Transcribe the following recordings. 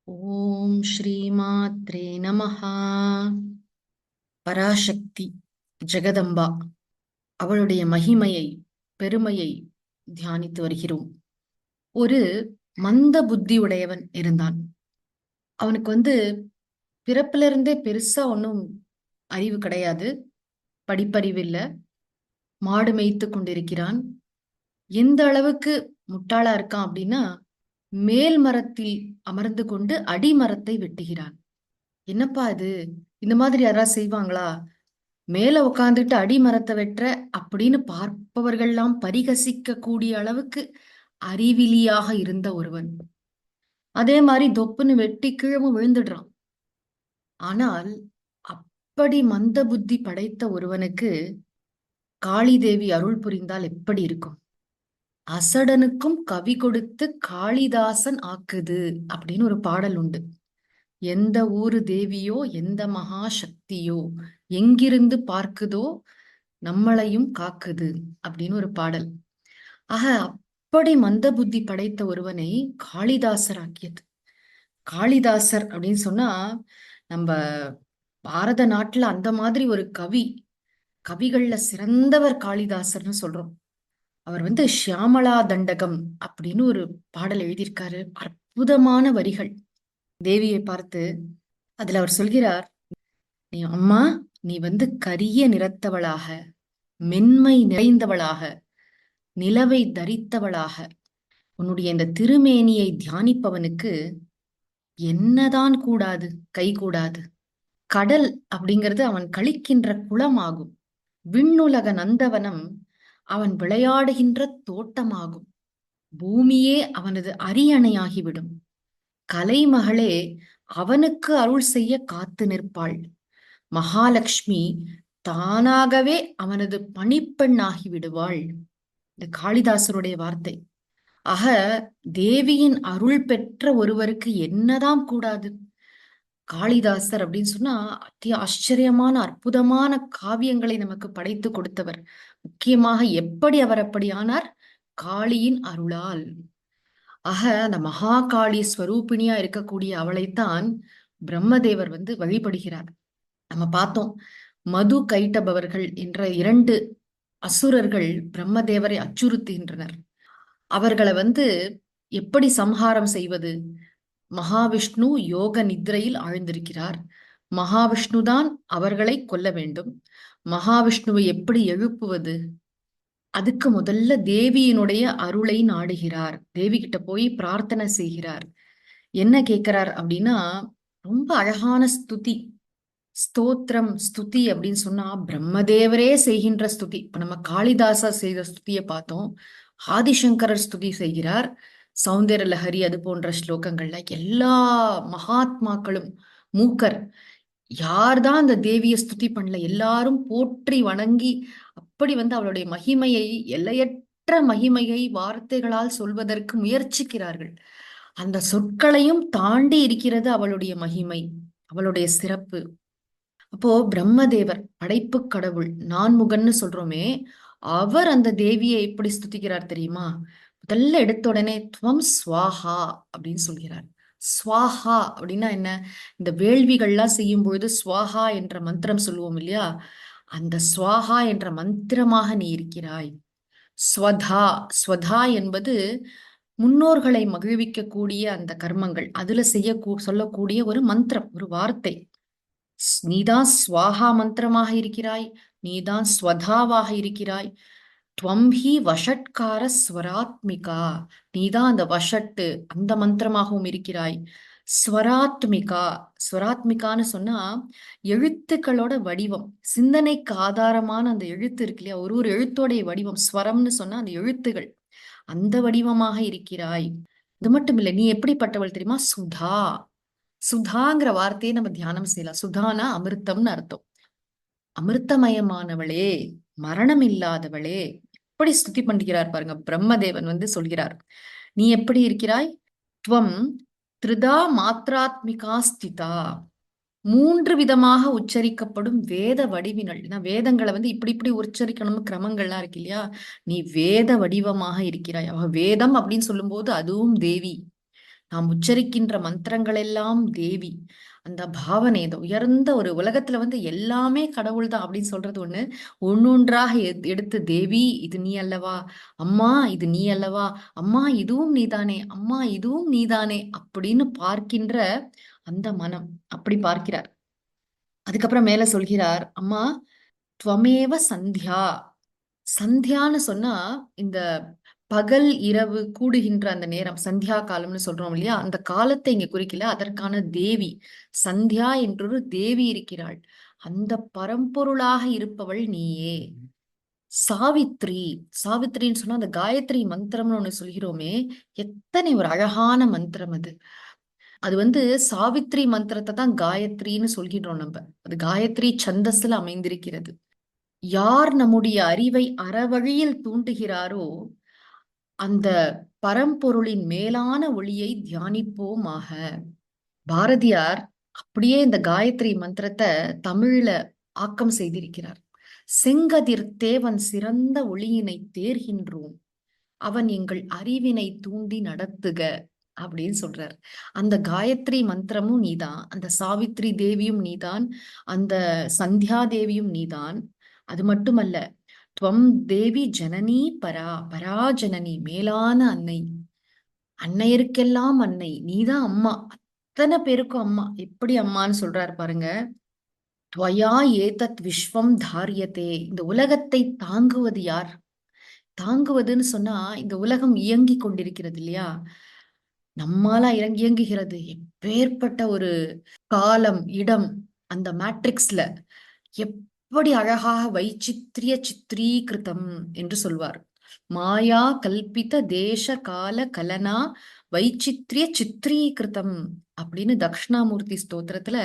ஓம் ஸ்ரீமாத்ரே நமஹா. பராசக்தி ஜெகதம்பா, அவளுடைய மகிமையை, பெருமையை தியானித்து வருகிறோம். ஒரு மந்த புத்தி உடையவன் இருந்தான். அவனுக்கு பிறப்பிலிருந்தே பெருசா ஒன்றும் அறிவு கிடையாது, படிப்பறிவு இல்ல. மாடு மேய்த்து கொண்டிருக்கிறான். எந்த அளவுக்கு முட்டாளா இருக்கான் அப்படின்னா, மேல் மரத்தில் அமர்ந்து கொண்டு அடிமரத்தை வெட்டுகிறான். என்னப்பா இது, இந்த மாதிரி யாராவது செய்வாங்களா? மேல உட்காந்துட்டு அடிமரத்தை வெட்டுற அப்படின்னு பார்ப்பவர்கள்லாம் பரிகசிக்க கூடிய அளவுக்கு அறிவிலியாக இருந்த ஒருவன். அதே மாதிரி தொப்புன்னு வெட்டி கீழமும் விழுந்துடுறான். ஆனால் அப்படி மந்த புத்தி படைத்த ஒருவனுக்கு காளி தேவி அருள் புரிந்தால் எப்படி இருக்கும்? அசடனுக்கும் கவி கொடுத்து காளிதாசன் ஆக்குது அப்படின்னு ஒரு பாடல் உண்டு. எந்த ஊரு தேவியோ, எந்த மகா சக்தியோ, எங்கிருந்து பார்க்குதோ நம்மளையும் காக்குது அப்படின்னு ஒரு பாடல். ஆக அப்படி மந்த புத்தி படைத்த ஒருவனை காளிதாசர் ஆக்கியது. காளிதாசர் அப்படின்னு சொன்னா, நம்ம பாரத நாட்டுல அந்த மாதிரி ஒரு கவிகள்ல சிறந்தவர் காளிதாசர்னு சொல்றோம். அவர் ஷியாமளா தண்டகம் அப்படின்னு ஒரு பாடல் எழுதியிருக்காரு. அற்புதமான வரிகள். தேவியை பார்த்து அதுல அவர் சொல்கிறார், நீ அம்மா, நீ கரிய நிறத்தவளாக, மென்மை நிறைந்தவளாக, நிலவை தரித்தவளாக, உன்னுடைய இந்த திருமேனியை தியானிப்பவனுக்கு என்னதான் கூடாது, கை கூடாது. கடல் அப்படிங்கிறது அவன் கழிக்கின்ற குளமாகும். விண்ணுலக நந்தவனம் அவன் விளையாடுகின்ற தோட்டமாகும். பூமியே அவனது அரியணையாகிவிடும். கலைமகளே அவனுக்கு அருள் செய்ய காத்து நிற்பாள். மகாலட்சுமி தானாகவே அவனது பணிப்பெண்ணாகி விடுவாள். இந்த காளிதாசருடைய வார்த்தை. ஆக தேவியின் அருள் பெற்ற ஒருவருக்கு என்னதான் கூடாது? காளிதாசர் அப்படின்னு சொன்னா அதி ஆச்சரியமான அற்புதமான காவியங்களை நமக்கு படைத்து கொடுத்தவர். முக்கியமாக எப்படி அவர் அப்படி ஆனார்? காளியின் அருளால். ஆக அந்த மகாகாளி ஸ்வரூபிணியா இருக்கக்கூடிய அவளைத்தான் பிரம்மதேவர் வழிபடுகிறார். நம்ம பார்த்தோம், மது கைட்டபவர்கள் என்ற 2 அசுரர்கள் பிரம்மதேவரை அச்சுறுத்துகின்றனர். அவர்களை எப்படி சம்ஹாரம் செய்வது? மகாவிஷ்ணு யோக நித்ரையில் ஆழ்ந்திருக்கிறார். மகாவிஷ்ணுதான் அவர்களை கொல்ல வேண்டும். மகாவிஷ்ணுவை எப்படி எழுப்புவது? அதுக்கு முதல்ல தேவியினுடைய அருளை நாடுகிறார். தேவி கிட்ட போய் பிரார்த்தனை செய்கிறார். என்ன கேட்கிறார் அப்படின்னா, ரொம்ப அழகான ஸ்துதி, ஸ்தோத்திரம், ஸ்துதி அப்படின்னு சொன்னா பிரம்மதேவரே செய்கின்ற ஸ்துதி. இப்ப நம்ம காளிதாசா செய்த ஸ்துதியை பார்த்தோம். ஆதிசங்கரர் ஸ்துதி செய்கிறார். சௌந்தர லஹரி அது போன்ற ஸ்லோகங்கள்ல எல்லா மகாத்மாக்களும், மூக்கர், யார்தான் அந்த தேவியை ஸ்துதி பண்ணல, எல்லாரும் போற்றி வணங்கி அப்படி அவளுடைய மகிமையை, எல்லையற்ற மகிமையை வார்த்தைகளால் சொல்வதற்கு முயற்சிக்கிறார்கள். அந்த சொற்களையும் தாண்டி இருக்கிறது அவளுடைய மகிமை, அவளுடைய சிறப்பு. அப்போ பிரம்மதேவர் படைப்பு கடவுள், நான்முகன்னு சொல்றோமே, அவர் அந்த தேவியை எப்படி ஸ்துதிக்கிறார் தெரியுமா? முதல்ல எடுத்த உடனே துவம் ஸ்வாஹா அப்படின்னு சொல்கிறார். ஸ்வாஹா அப்படின்னா என்ன? இந்த வேள்விகள்லாம் செய்யும் பொழுது ஸ்வாஹா என்ற மந்திரம் சொல்லுவோம் இல்லையா? அந்த ஸ்வாஹா என்ற மந்திரமாக நீ இருக்கிறாய். ஸ்வதா, ஸ்வதா என்பது முன்னோர்களை மகிழ்விக்கக்கூடிய அந்த கர்மங்கள், அதுல சொல்லக்கூடிய ஒரு மந்திரம், ஒரு வார்த்தை. நீதான் ஸ்வாஹா மந்திரமாக இருக்கிறாய், நீதான் ஸ்வதாவாக இருக்கிறாய். துவம்ஹி வஷட்கார ஸ்வராத்மிகா, நீதான் அந்த வஷட்டு, அந்த மந்திரமாகவும் இருக்கிறாய். ஸ்வராத்மிகா, ஸ்வராத்மிகான்னு சொன்னா எழுத்துக்களோட வடிவம், சிந்தனைக்கு ஆதாரமான அந்த எழுத்து இருக்கு இல்லையா, ஒரு எழுத்தோடைய வடிவம். ஸ்வரம்னு சொன்னா அந்த எழுத்துகள், அந்த வடிவமாக இருக்கிறாய். இது மட்டும் இல்லை, நீ எப்படிப்பட்டவள் தெரியுமா? சுதா. சுதாங்கிற வார்த்தையை நம்ம தியானம் செய்யலாம். சுதானா அமிர்தம்னு அர்த்தம். அமிர்தமயமானவளே, மரணம் இல்லாதவளே, எப்படி ஸ்துதி பண்ணுகிறார் பாருங்க. பிரம்மதேவன் சொல்கிறார், நீ எப்படி இருக்கிறாய்? துவம் த்ரிதா மாத்ராத்மிகா ஸ்திதா, 3 விதமாக உச்சரிக்கப்படும் வேத வடிவினள். வேதங்களை இப்படி இப்படி உச்சரிக்கணும் கிரமங்கள்லாம் இருக்கு இல்லையா? நீ வேத வடிவமாக இருக்கிறாய். வேதம் அப்படின்னு சொல்லும் போது அதுவும் தேவி. நாம் உச்சரிக்கின்ற மந்திரங்கள் எல்லாம் தேவி. அந்த பாவனை, இந்த உயர்ந்த ஒரு உலகத்துல வந்து எல்லாமே கடவுள் தான் அப்படின்னு சொல்றது ஒண்ணு. ஒன்னொன்றாக எடுத்து தேவி இது நீ அல்லவா, அம்மா இது நீ அல்லவா, அம்மா இதுவும் நீதானே, அம்மா இதுவும் நீதானே அப்படின்னு பார்க்கின்ற அந்த மனம் அப்படி பார்க்கிறார். அதுக்கப்புறம் மேல சொல்கிறார், அம்மா துவமேவ சந்தியா. சந்தியான்னு சொன்னா இந்த பகல் இரவு கூடுகின்ற அந்த நேரம் சந்தியா காலம்னு சொல்றோம் இல்லையா, அந்த காலத்தை இங்க குறிக்கல, அதற்கான தேவி. சந்தியா என்றொரு தேவி இருக்கிறாள். அந்த பரம்பொருளாக இருப்பவள் நீயே. சாவித்ரி. சாவித்ரின்னு சொன்னா அந்த காயத்ரி மந்திரம்னு ஒண்ணு சொல்கிறோமே, எத்தனை ஒரு அழகான மந்திரம் அது. அது வந்து சாவித்ரி மந்திரத்தை தான் காயத்ரின்னு சொல்கிறோம் நம்ம. அது காயத்ரி சந்தஸ்ல அமைந்திருக்கிறது. யார் நம்முடைய அறிவை அறவழியில் தூண்டுகிறாரோ அந்த பரம்பொருளின் மேலான ஒளியை தியானிப்போமாக. பாரதியார் அப்படியே இந்த காயத்ரி மந்திரத்தை தமிழ்ல ஆக்கம் செய்திருக்கிறார். செங்கதிர் தேவன் சிறந்த ஒளியினை தேர்கின்றோம், அவன் எங்கள் அறிவினை தூண்டி நடத்துக அப்படின்னு சொல்றார். அந்த காயத்ரி மந்திரமும் நீதான், அந்த சாவித்ரி தேவியும் நீதான், அந்த சந்தியா தேவியும் நீதான். அது மட்டுமல்ல, துவம் தேவி ஜனனி பரா, பராஜனனி மேலான அன்னை, அன்னையருக்கெல்லாம் அன்னை நீதான் அம்மா, அத்தனை பேருக்கும் அம்மா. எப்படி அம்மான்னு சொல்றாரு பாருங்க. துவயா ஏதத் விஸ்வம் தாரியத்தே. இந்த உலகத்தை தாங்குவது யார்? தாங்குவதுன்னு சொன்னா இந்த உலகம் இயங்கி கொண்டிருக்கிறது இல்லையா, நம்மால இயங்குகிறது. எப்பேற்பட்ட ஒரு காலம் இடம், அந்த மேட்ரிக்ஸ்ல எப்படி அழகாக வைச்சித்ரிய சித்ரீகிருதம் என்று சொல்வார். மாயா கல்பித தேச கால கலனா வைச்சித்ரிய சித்ரீகிருதம் அப்படின்னு தக்ஷணாமூர்த்தி ஸ்தோத்திரத்துல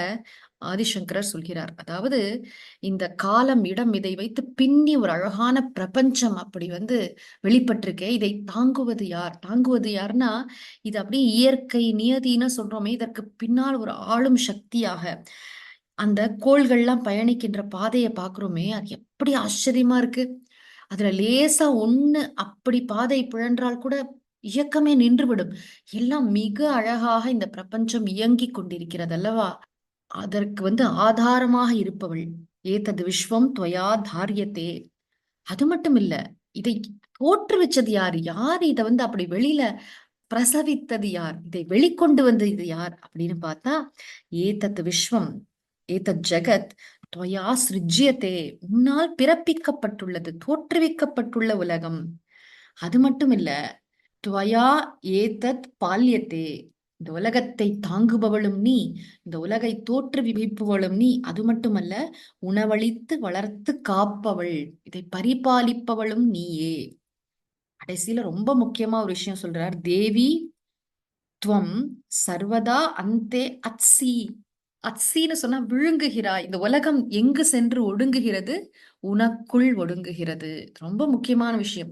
ஆதிசங்கரர் சொல்கிறார். அதாவது இந்த காலம் இடம் இதை வைத்து பின்னி ஒரு அழகான பிரபஞ்சம் அப்படி வந்து வெளிப்பட்டிருக்கே, இதை தாங்குவது யார்? தாங்குவது யாருன்னா இது அப்படியே இயற்கை நியதினு சொல்றோமே, இதற்கு பின்னால் ஒரு ஆளும் சக்தியாக அந்த கோள்கள்லாம் பயணிக்கின்ற பாதையை பாக்குறோமே, அது எப்படி ஆச்சரியமா இருக்கு. அதுல லேசா ஒண்ணு அப்படி பாதை பிழன்றால் கூட இயக்கமே நின்றுவிடும். எல்லாம் மிக அழகாக இந்த பிரபஞ்சம் இயங்கிக் கொண்டிருக்கிறது அல்லவா. அதற்கு வந்து ஆதாரமாக இருப்பவள். ஏதது விஸ்வம் துவயா தாரியத்தே. அது மட்டும் இல்ல, இதை தோற்றுவிச்சது யாரு? யாரு இதை வந்து அப்படி வெளியில பிரசவித்தது யார்? இதை வெளிக்கொண்டு வந்தது யார் அப்படின்னு பார்த்தா, ஏதத் விஸ்வம் ஏதத் ஜெகத் துவயா சிருஜ்யத்தே. உன்னால் பிறப்பிக்கப்பட்டுள்ளது, தோற்றுவிக்கப்பட்டுள்ள உலகம். அது மட்டும் இல்ல, துவயா ஏதத் பால்யத்தே. இந்த உலகத்தை தாங்குபவளும் நீ, இந்த உலகை தோற்றுவிப்பவளும் நீ. அது மட்டுமல்ல, உணவளித்து வளர்த்து காப்பவள், இதை பரிபாலிப்பவளும் நீயே. கடைசியில ரொம்ப முக்கியமா ஒரு விஷயம் சொல்றார். தேவி துவம் சர்வதா அந்தே அத்சி. அத்சின்னு சொன்னா விழுங்குகிறாய். இந்த உலகம் எங்கு சென்று ஒடுங்குகிறது? உனக்குள் ஒடுங்குகிறது. ரொம்ப முக்கியமான விஷயம்.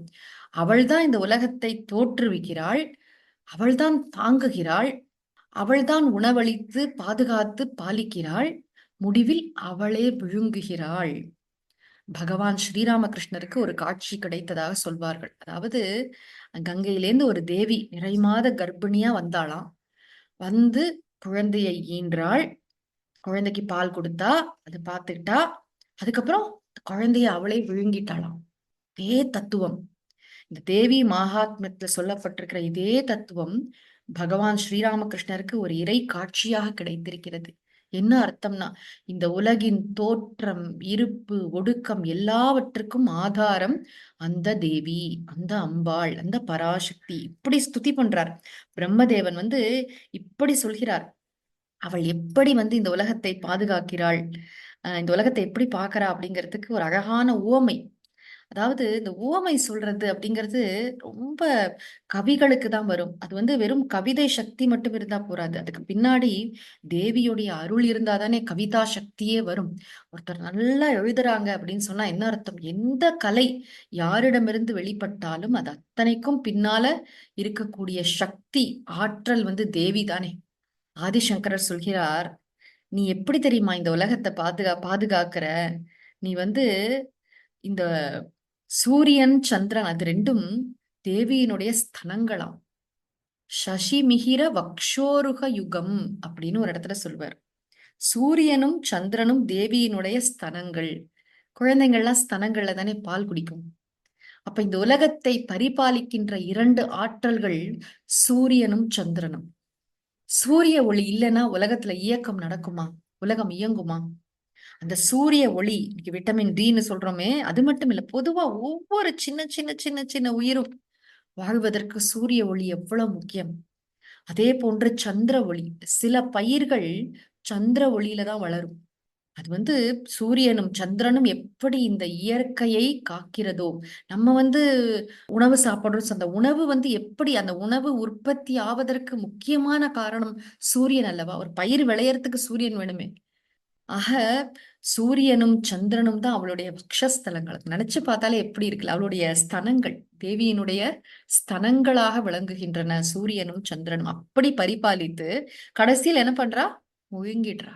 அவள்தான் இந்த உலகத்தை தோற்றுவிக்கிறாள், அவள்தான் தாங்குகிறாள், அவள்தான் உணவளித்து பாதுகாத்து பாலிக்கிறாள், முடிவில் அவளே விழுங்குகிறாள். பகவான் ஸ்ரீராமகிருஷ்ணருக்கு ஒரு காட்சி கிடைத்ததாக சொல்வார்கள். அதாவது கங்கையிலேந்து ஒரு தேவி நிறைமாத கர்ப்பிணியா வந்தாளாம். வந்து குழந்தையை ஈன்றாள், குழந்தைக்கு பால் கொடுத்தா, அதை பார்த்துக்கிட்டா. அதுக்கப்புறம் குழந்தைய அவளே விழுங்கிட்டாளாம். இதே தத்துவம் இந்த தேவி மகாத்மியத்துல சொல்லப்பட்டிருக்கிற இதே தத்துவம் பகவான் ஸ்ரீராமகிருஷ்ணருக்கு ஒரு இறை காட்சியாக கிடைத்திருக்கிறது. என்ன அர்த்தம்னா, இந்த உலகின் தோற்றம் இருப்பு ஒடுக்கம் எல்லாவற்றுக்கும் ஆதாரம் அந்த தேவி, அந்த அம்பாள், அந்த பராசக்தி. இப்படி ஸ்துதி பண்றார் பிரம்மதேவன் வந்து. இப்படி சொல்கிறார், அவள் எப்படி வந்து இந்த உலகத்தை பாதுகாக்கிறாள், இந்த உலகத்தை எப்படி பாக்குறா அப்படிங்கிறதுக்கு ஒரு அழகான உவமை. அதாவது இந்த உவமை சொல்றது அப்படிங்கிறது ரொம்ப கவிகளுக்கு தான் வரும். அது வந்து வெறும் கவிதை சக்தி மட்டும் இருந்தா போறாது, அதுக்கு பின்னாடி தேவியுடைய அருள் இருந்தாதானே கவிதா சக்தியே வரும். ஒருத்தர் நல்லா எழுதுறாங்க அப்படின்னு சொன்னா என்ன அர்த்தம்? எந்த கலை யாரிடமிருந்து வெளிப்பட்டாலும் அது அத்தனைக்கும் பின்னால இருக்கக்கூடிய சக்தி ஆற்றல் வந்து தேவி தானே. ஆதிசங்கரர் சொல்கிறார், நீ எப்படி தெரியுமா இந்த உலகத்தை பாதுகாக்கிற? நீ வந்து இந்த சூரியன் சந்திரன் அது ரெண்டும் தேவியினுடைய ஸ்தனங்களாம். சசிமிகிர வக்ஷோருக யுகம் அப்படின்னு ஒரு இடத்துல சொல்வார். சூரியனும் சந்திரனும் தேவியினுடைய ஸ்தனங்கள். குழந்தைங்கள்லாம் ஸ்தனங்கள்ல தானே பால் குடிக்கும். அப்ப இந்த உலகத்தை பரிபாலிக்கின்ற இரண்டு ஆற்றல்கள் சூரியனும் சந்திரனும். சூரிய ஒளி இல்லைன்னா உலகத்துல இயக்கம் நடக்குமா? உலகம் இயங்குமா? அந்த சூரிய ஒளி, இன்னைக்கு விட்டமின் டின்னு சொல்றோமே, அது மட்டும் இல்ல, பொதுவா ஒவ்வொரு சின்ன சின்ன சின்ன சின்ன உயிரும் வாழ்வதற்கு சூரிய ஒளி எவ்வளவு முக்கியம். அதே போன்று சந்திர ஒளி. சில பயிர்கள் சந்திர ஒளியில தான் வளரும். அது சூரியனும் சந்திரனும் எப்படி இந்த இயற்கையை காக்கிறதோ, நம்ம உணவு சாப்பிடுறோம். அந்த உணவு எப்படி அந்த உணவு உற்பத்தி ஆவதற்கு முக்கியமான காரணம் சூரியன் அல்லவா? ஒரு பயிர் விளையறதுக்கு சூரியன் வேணுமே. ஆக சூரியனும் சந்திரனும் தான் அவளுடைய வக்ஷஸ்தலங்கள். நினைச்சு பார்த்தாலே எப்படி இருக்குல்ல, அவளுடைய ஸ்தனங்கள், தேவியினுடைய ஸ்தனங்களாக விளங்குகின்றன சூரியனும் சந்திரனும். அப்படி பரிபாலித்து கடைசியில் என்ன பண்றா? முழுங்கிடுறா.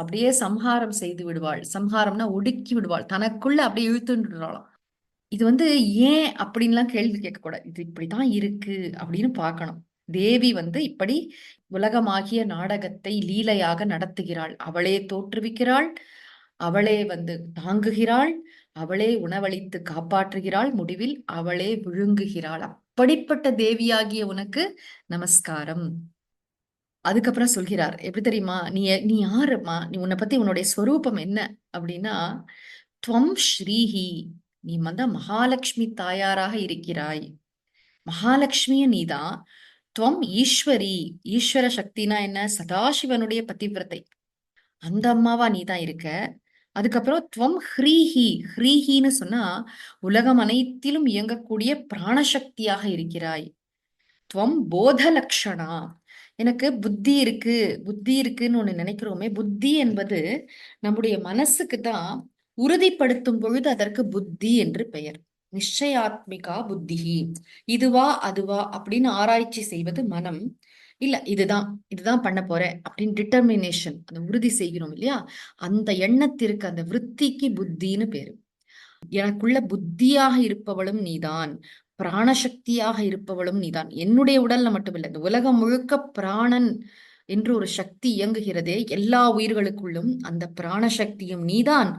அப்படியே சம்ஹாரம் செய்து விடுவாள். சம்ஹாரம்னா ஒடுக்கி விடுவாள், தனக்குள்ள அப்படியே இழுத்துட்டு விடுறாளாம். இது ஏன் அப்படின்லாம் கேள்வி கேட்கக்கூடாது. இது இப்படிதான் இருக்கு அப்படின்னு பார்க்கணும். தேவி இப்படி உலகமாகிய நாடகத்தை லீலையாக நடத்துகிறாள். அவளே தோற்றுவிக்கிறாள், அவளே தாங்குகிறாள், அவளே உணவளித்து காப்பாற்றுகிறாள், முடிவில் அவளே விழுங்குகிறாள். அப்படிப்பட்ட தேவியாகிய உனக்கு நமஸ்காரம். அதுக்கப்புறம் சொல்கிறார், எப்படி தெரியுமா? நீ யாருமா? நீ உன்னை பத்தி உன்னுடைய ஸ்வரூபம் என்ன அப்படின்னா, துவம் ஸ்ரீஹி, நீ மகாலட்சுமி தாயாராக இருக்கிறாய். மகாலட்சுமிய நீதான். துவம் ஈஸ்வரி, ஈஸ்வர சக்தினா என்ன? சதாசிவனுடைய பதிவிரத்தை, அந்த அம்மாவா நீதான் இருக்க. அதுக்கப்புறம் துவம் ஹ்ரீஹி, ஹ்ரீஹின்னு சொன்னா உலகம் அனைத்திலும் இயங்கக்கூடிய பிராணசக்தியாக இருக்கிறாய். துவம் போத லக்ஷணா, எனக்கு புத்தி இருக்கு, புத்தி இருக்குன்னு ஒண்ணு நினைக்கிறோமே, புத்தி என்பது நம்முடைய மனசுக்கு தான் உறுதிப்படுத்தும் பொழுது அதற்கு புத்தி என்று பெயர். நிச்சயாத்மிகா புத்திஹி, இதுவா அதுவா அப்படின்னு ஆராய்ச்சி செய்வது மனம். இல்ல இதுதான் பண்ண போறேன் அப்படின்னு டிட்டர்மினேஷன், அந்த உறுதி செய்கிறோம் இல்லையா, அந்த எண்ணத்திற்கு, அந்த விருத்திக்கு புத்தின்னு பேரு. எனக்குள்ள புத்தியாக இருப்பவளும் நீதான், பிராணசக்தியாக இருப்பவளும் நீதான். என்னுடைய உடல்ல மட்டுமில்லை, இந்த உலகம் முழுக்க பிராணன் என்று ஒரு சக்தி இயங்குகிறதே, எல்லா உயிர்களுக்குள்ளும் அந்த பிராணசக்தியும் நீதான்,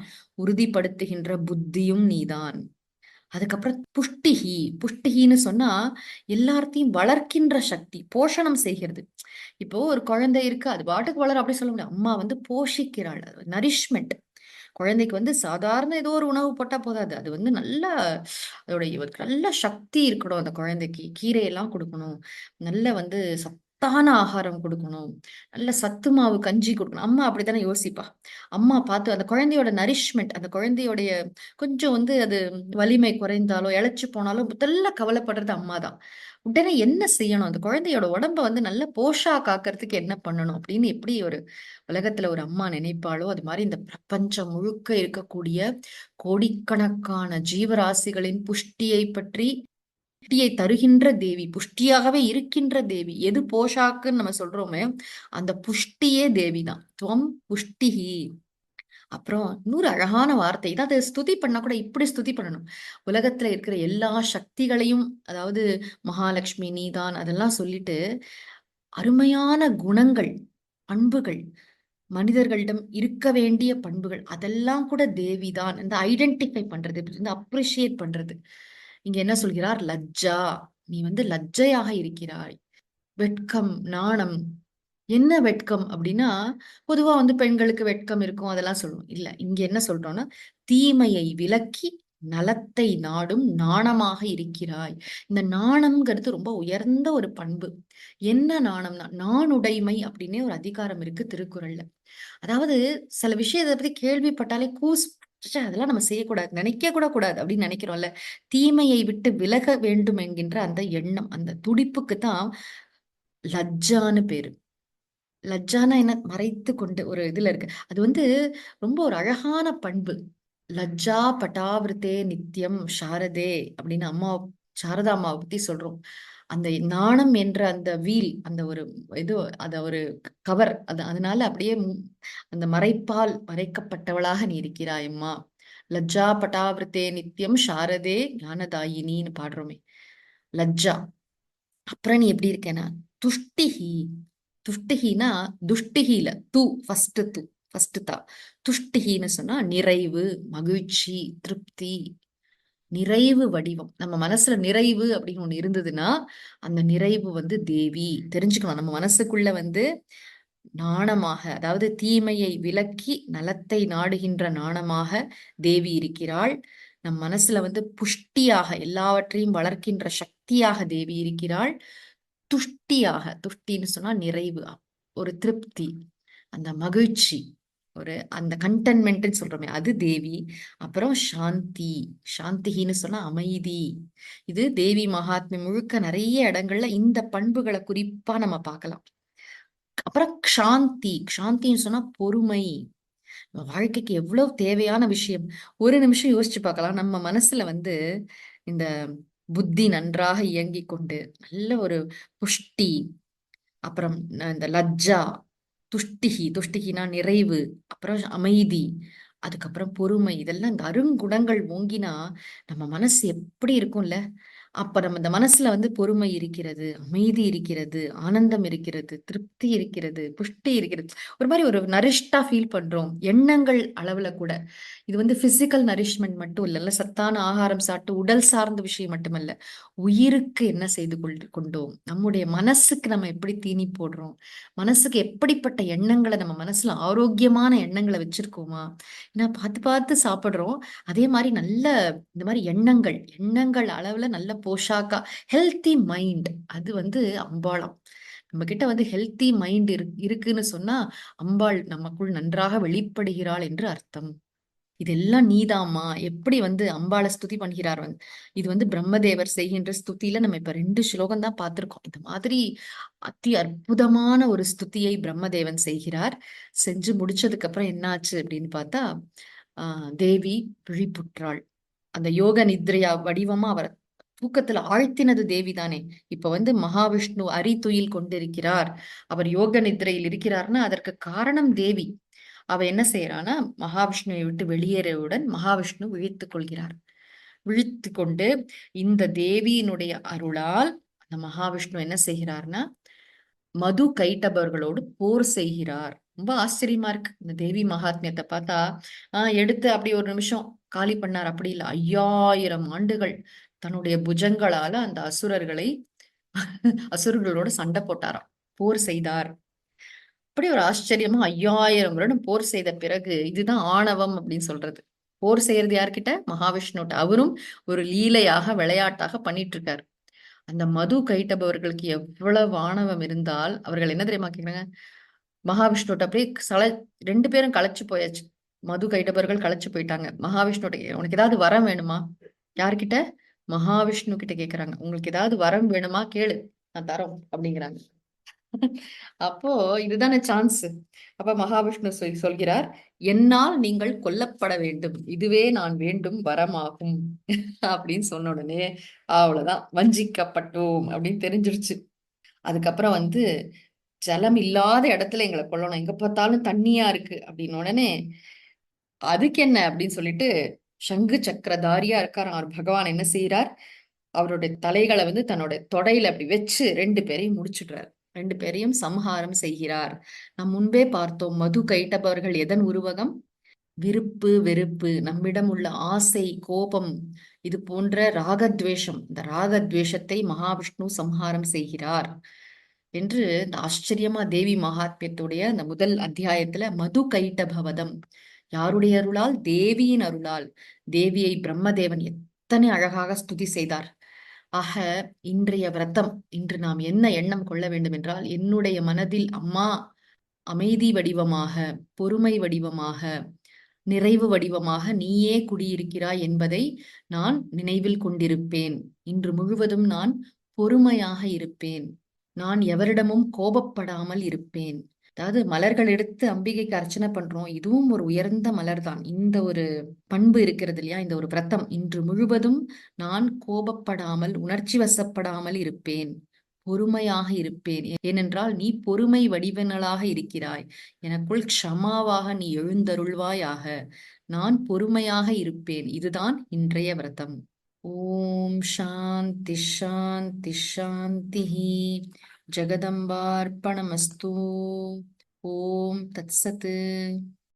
உறுதிப்படுத்துகின்ற புத்தியும் நீதான். அதுக்கப்புறம் புஷ்டிகி, புஷ்டிகின்னு சொன்னா எல்லாத்தையும் வளர்க்கின்ற சக்தி, போஷணம் செய்கிறது. இப்போ ஒரு குழந்தை இருக்கு, அது பாட்டுக்கு வளர அப்படி சொல்ல முடியாது. அம்மா போஷிக்கிறாள், நரிஷ்மெண்ட். குழந்தைக்கு சாதாரண ஏதோ ஒரு உணவு போட்டா போதாது. அது நல்லா நல்ல சக்தி இருக்கணும். அந்த குழந்தைக்கு கீரையெல்லாம் கொடுக்கணும். நல்ல சத்தான ஆகாரம் கொடுக்கணும். நல்ல சத்து மாவு கஞ்சி கொடுக்கணும். அம்மா அப்படித்தானே யோசிப்பா. அம்மா பார்த்து அந்த குழந்தையோட நரிஷ்மெண்ட், அந்த குழந்தையோடைய கொஞ்சம் அது வலிமை குறைந்தாலோ இழைச்சு போனாலோ முதல்ல கவலைப்படுறது அம்மா தான். உடனே என்ன செய்யணும், அந்த குழந்தையோட உடம்ப நல்ல போஷா காக்கிறதுக்கு என்ன பண்ணணும் அப்படின்னு எப்படி ஒரு உலகத்துல ஒரு அம்மா நினைப்பாளோ, அது மாதிரி இந்த பிரபஞ்சம் முழுக்க இருக்கக்கூடிய கோடிக்கணக்கான ஜீவராசிகளின் புஷ்டியை பற்றி, புஷ்டியை தருகின்ற தேவி, புஷ்டியாகவே இருக்கின்ற தேவி. எது போஷாக்குன்னு நம்ம சொல்றோமே, அந்த புஷ்டியே தேவிதான். துவம் புஷ்டிஹி. அப்புறம் இன்னொரு அழகான வார்த்தை தான், அதை ஸ்துதி பண்ணா கூட இப்படி ஸ்துதி பண்ணணும். உலகத்துல இருக்கிற எல்லா சக்திகளையும், அதாவது மகாலட்சுமி நீதான் அதெல்லாம் சொல்லிட்டு, அருமையான குணங்கள், பண்புகள், மனிதர்களிடம் இருக்க வேண்டிய பண்புகள், அதெல்லாம் கூட தேவிதான். இந்த ஐடென்டிஃபை பண்றது, இந்த அப்ரிஷியேட் பண்றது. இங்க என்ன சொல்கிறார்? லஜ்ஜா, நீ லஜ்ஜையாக இருக்கிறாய். வெட்கம், நாணம். என்ன வெட்கம் அப்படின்னா, பொதுவா பெண்களுக்கு வெட்கம் இருக்கும், அதெல்லாம் சொல்லுவோம். இல்ல, இங்க என்ன சொல்றோம்னா, தீமையை விலக்கி நலத்தை நாடும் நாணமாக இருக்கிறாய். இந்த நாணம்ங்கிறது ரொம்ப உயர்ந்த ஒரு பண்பு. என்ன நாணம்னா, நாணுடைமை அப்படின்னே ஒரு அதிகாரம் இருக்கு திருக்குறள்ல. அதாவது சில விஷயத்தை பத்தி கேள்விப்பட்டாலே ச்சே, அதெல்லாம் நம்ம செய்யக்கூடாது, நினைக்க கூட கூடாது அப்படின்னு நினைக்கிறோம்ல. தீமையை விட்டு விலக வேண்டும் என்கின்ற அந்த எண்ணம், அந்த துடிப்புக்கு தான் லஜ்ஜான்னு பேரு. லஜ்ஜானா என்ன? மறைத்து கொண்டு ஒரு இதுல இருக்கு. அது ரொம்ப ஒரு அழகான பண்பு. லஜ்ஜா பட்டாவிருத்தே நித்யம் சாரதே அப்படின்னு அம்மா, சாரதா அம்மாவை பத்தி சொல்றோம். அந்த நாணம் என்ற அந்த வீல், அந்த ஒரு இது, அத ஒரு கவர், அதனால அப்படியே அந்த மறைப்பால் மறைக்கப்பட்டவளாக நீ இருக்கிறாய் அம்மா. லஜ்ஜா பட்டாவிருத்தே நித்யம் சாரதே ஞானதாயினின்னு பாடுறோமே. லஜ்ஜா, அப்புறம் நீ எப்படி இருக்கேன்னா துஷ்டிஹி. துஷ்டிஹினா துஷ்டிஹில ஃபர்ஸ்ட் தா. துஷ்டிஹின்னு சொன்னா நிறைவு, மகிழ்ச்சி, திருப்தி, நிறைவு வடிவம். நம்ம மனசுல நிறைவு அப்படின்னு ஒண்ணு இருந்ததுன்னா அந்த நிறைவு வந்து தேவி. தெரிஞ்சுக்கணும், நம்ம மனசுக்குள்ள வந்து நாணமாக, அதாவது தீமையை விலக்கி நலத்தை நாடுகின்ற நாணமாக தேவி இருக்கிறாள். நம் மனசுல வந்து புஷ்டியாக எல்லாவற்றையும் வளர்க்கின்ற சக்தியாக தேவி இருக்கிறாள். துஷ்டியாக, துஷ்டின்னு சொன்னா நிறைவு, ஒரு திருப்தி, அந்த மகிழ்ச்சி, ஒரு அந்த கண்டென்மெண்ட்னு சொல்றோமே அது தேவி. அப்புறம் சாந்தி, சாந்தின்னு சொன்னா அமைதி. இது தேவி மகாத்மியம் முழுக்க நிறைய இடங்கள்ல இந்த பண்புகளை குறிப்பா நம்ம பார்க்கலாம். அப்புறம் க்ஷாந்தி, க்ஷாந்தின்னு சொன்னா பொறுமை. வாழ்க்கைக்கு எவ்வளவு தேவையான விஷயம். ஒரு நிமிஷம் யோசிச்சு பார்க்கலாம், நம்ம மனசுல வந்து இந்த புத்தி நன்றாக இயங்கிக் கொண்டு நல்ல ஒரு புஷ்டி, அப்புறம் இந்த லஜ்ஜா, துஷ்டிகி, துஷ்டிகினா நிறைவு, அப்புறம் அமைதி, அதுக்கப்புறம் பொறுமை, இதெல்லாம் இந்த அருங்குணங்கள் ஓங்கினா நம்ம மனசு எப்படி இருக்கும்ல. அப்ப நம்ம இந்த மனசுல வந்து பொறுமை இருக்கிறது, அமைதி இருக்கிறது, ஆனந்தம் இருக்கிறது, திருப்தி இருக்கிறது, புஷ்டி இருக்கிறது. ஒரு மாதிரி ஒரு நரிஷ்டா ஃபீல் பண்றோம் எண்ணங்கள் அளவுல கூட. இது வந்து பிசிக்கல் நரிஷ்மெண்ட் மட்டும் இல்ல, சத்தான ஆகாரம் சாப்பிட்டு உடல் சார்ந்த விஷயம் மட்டுமல்ல, உயிருக்கு என்ன செய்து கொண்டோம், நம்முடைய மனசுக்கு நம்ம எப்படி தீனி போடுறோம், மனசுக்கு எப்படிப்பட்ட எண்ணங்களை நம்ம மனசுல ஆரோக்கியமான எண்ணங்களை வச்சிருக்கோமா. ஏன்னா பார்த்து பார்த்து சாப்பிடுறோம். அதே மாதிரி நல்ல இந்த மாதிரி எண்ணங்கள் எண்ணங்கள் அளவுல நல்ல போஷாக்கா ஹெல்த்தி மைண்ட், அது வந்து அம்பாளாம். நம்ம கிட்ட வந்து ஹெல்த்தி மைண்ட் இருக்குன்னு சொன்னா அம்பாள் நமக்குள் நன்றாக வெளிப்படுகிறாள் என்று அர்த்தம். இதெல்லாம் நீதாம்மா. எப்படி வந்து அம்பாளை ஸ்துதி பண்ணுகிறார் வந்து, இது வந்து பிரம்மதேவர் செய்கின்ற ஸ்துதியில நம்ம இப்ப 2 ஸ்லோகம் தான் பார்த்திருக்கோம். இந்த மாதிரி அத்தி அற்புதமான ஒரு ஸ்துதியை பிரம்மதேவன் செய்கிறார். செஞ்சு முடிச்சதுக்கு அப்புறம் என்னாச்சு அப்படின்னு பார்த்தா, தேவி விழிப்புற்றாள். அந்த யோக நித்ரையா வடிவமா அவர் தூக்கத்துல ஆழ்த்தினது தேவி தானே. இப்ப வந்து மகாவிஷ்ணு அரித்துயில் கொண்டிருக்கிறார், அவர் யோக நித்ரையில் இருக்கிறார்னா அதற்கு காரணம் தேவி. அவ என்ன செய்யறானா, மகாவிஷ்ணுவை விட்டு வெளியேறியவுடன் மகாவிஷ்ணு விழித்துக் கொள்கிறார். விழித்து கொண்டு இந்த தேவியினுடைய அருளால் அந்த மகாவிஷ்ணு என்ன செய்கிறார்னா மது கைட்டபர்களோடு போர் செய்கிறார். ரொம்ப ஆச்சரியமா இருக்கு இந்த தேவி மகாத்மியத்தை பார்த்தா. எடுத்து அப்படி ஒரு நிமிஷம் காலி பண்ணார் அப்படி இல்ல, 5000 ஆண்டுகள் தன்னுடைய புஜங்களால அந்த அசுரர்களோட சண்டை போட்டாராம், போர் செய்தார். அப்படி ஒரு ஆச்சரியமா 5000 வருடம் போர் செய்த பிறகு, இதுதான் ஆணவம் அப்படின்னு சொல்றது. போர் செய்யறது யார்கிட்ட, மகாவிஷ்ணுட்ட. அவரும் ஒரு லீலையாக விளையாட்டாக பண்ணிட்டு இருக்காரு. அந்த மது கைட்டபவர்களுக்கு எவ்வளவு ஆணவம் இருந்தால் அவர்கள் என்ன தெரியுமா கேக்குறாங்க, மகாவிஷ்ணுட்ட அப்படியே 2 பேரும் களைச்சு போயாச்சு. மது கைட்டபவர்கள் களைச்சு போயிட்டாங்க. மகாவிஷ்ணுட்ட உனக்கு ஏதாவது வரம் வேணுமா, யார்கிட்ட, மகாவிஷ்ணு கிட்ட கேக்குறாங்க. உங்களுக்கு ஏதாவது வரம் வேணுமா கேளு, நான் தரோம் அப்படிங்கிறாங்க. அப்போ இதுதானே சான்ஸ். அப்ப மகாவிஷ்ணு சொல்கிறார், என்னால் நீங்கள் கொல்லப்பட வேண்டும், இதுவே நான் வேண்டும் வரமாகும். அப்படின்னு சொன்ன உடனே அவ்வளவுதான், வஞ்சிக்கப்பட்டோம் அப்படின்னு தெரிஞ்சிருச்சு. அதுக்கப்புறம் வந்து ஜலம் இல்லாத இடத்துல எங்களை கொல்லணும், எங்க பார்த்தாலும் தண்ணியா இருக்கு அப்படின்னு உடனே அதுக்கு என்ன அப்படின்னு சொல்லிட்டு சங்கு சக்கரதாரியா இருக்கார் அவர் பகவான். என்ன செய்யறார், அவருடைய தலைகளை வந்து தன்னோட தொடையில அப்படி வச்சு 2 பேரையும் முடிச்சுடுறார். 2 பேரையும் சம்ஹாரம் செய்கிறார். நாம் முன்பே பார்த்தோம், மது கைட்டபவர்கள் எதன் உருவகம், விருப்பு வெறுப்பு, நம்மிடம் உள்ள ஆசை கோபம், இது போன்ற ராகத்வேஷம், இந்த ராகத்வேஷத்தை மகாவிஷ்ணு சம்ஹாரம் செய்கிறார் என்று இந்த ஆச்சரியமா தேவி மகாத்மியத்துடைய அந்த முதல் அத்தியாயத்துல மது கைட்டபவதம், யாருடைய அருளால், தேவியின் அருளால். தேவியை பிரம்மதேவன் எத்தனை அழகாக ஸ்துதி செய்தார். ஆக இன்றைய விரதம், இன்று நாம் என்ன எண்ணம் கொள்ள வேண்டும் என்றால், என்னுடைய மனதில் அம்மா அமைதி வடிவமாக, பொறுமை வடிவமாக, நிறைவு வடிவமாக நீயே குடியிருக்கிறாய் என்பதை நான் நினைவில் கொண்டிருப்பேன். இன்று முழுவதும் நான் பொறுமையாக இருப்பேன். நான் எவரிடமும் கோபப்படாமல் இருப்பேன். அதாவது மலர்கள் எடுத்து அம்பிகைக்கு அர்ச்சனை பண்றோம், இதுவும் ஒரு உயர்ந்த மலர் தான். இந்த ஒரு பண்பு இருக்கிறது இல்லையா, இந்த ஒரு விரதம், இன்று முழுவதும் நான் கோபப்படாமல் உணர்ச்சி வசப்படாமல் இருப்பேன், பொறுமையாக இருப்பேன். ஏனென்றால் நீ பொறுமை வடிவனலாக இருக்கிறாய், எனக்குள் க்ஷமாவாக நீ எழுந்தருள்வாயாக. நான் பொறுமையாக இருப்பேன். இதுதான் இன்றைய விரதம். ஓம் சாந்தி ஷாந்தி ஷாந்தி. ஜெகதம்பார்ப்பணமஸ்து. ஓம் தத்சத்.